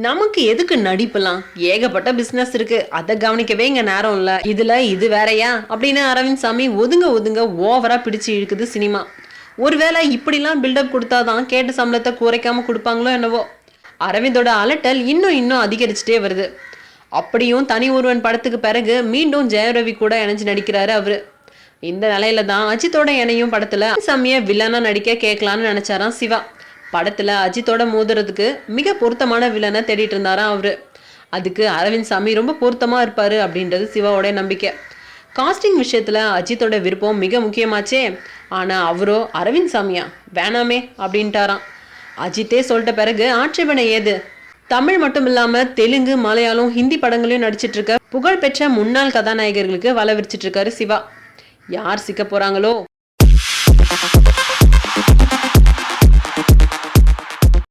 நமக்கு எதுக்கு நடிப்பெல்லாம்? ஏகப்பட்ட பிசினஸ் இருக்கு. அத கவனிக்கவே இங்க நேரம் இல்ல. இதுல இது வேறயா? அப்படின்னு அரவிந்த் சாமி ஒதுங்க ஓவரா பிடிச்சு இழுக்குது சினிமா. ஒருவேளை இப்படிலாம் பில்டப் கொடுத்தாதான் கேட்ட சம்பளத்தை குறைக்காம கொடுப்பாங்களோ என்னவோ. அரவிந்தோட அலட்டல் இன்னும் அதிகரிச்சுட்டே வருது. அப்படியும் தனி ஒருவன் படத்துக்கு பிறகு மீண்டும் ஜெயரவி கூட இணைஞ்சு நடிக்கிறாரு அவரு. இந்த நிலையில தான் அஜித்தோட இணையும் படத்துல சாமிய வில்லனா நடிக்க கேட்கலான்னு நினைச்சாராம் சிவா. படத்துல அஜித்தோட மோதுறதுக்கு மிக பொருத்தமான வில்லனை தேடிட்டு இருந்தாராம் அவரு. அதுக்கு அரவிந்த் சாமி ரொம்ப பொருத்தமா இருப்பாரு அப்படின்றது சிவாவோட நம்பிக்கை. காஸ்டிங் விஷயத்துல அஜித்தோட விருப்பம் மிக முக்கியமாச்சே. ஆனா அவரோ அரவிந்த் சாமியா வேணாமே அப்படின்ட்டாராம். அஜித்தே சொல்லிட்ட பிறகு ஆட்சேபனை ஏது? தமிழ் மட்டும் இல்லாம தெலுங்கு, மலையாளம், ஹிந்தி படங்களையும் நடிச்சிட்டு இருக்க புகழ்பெற்ற முன்னாள் கதாநாயகர்களுக்கு வலை விரிச்சிட்டு இருக்காரு சிவா. யார் சிக்க போறாங்களோ?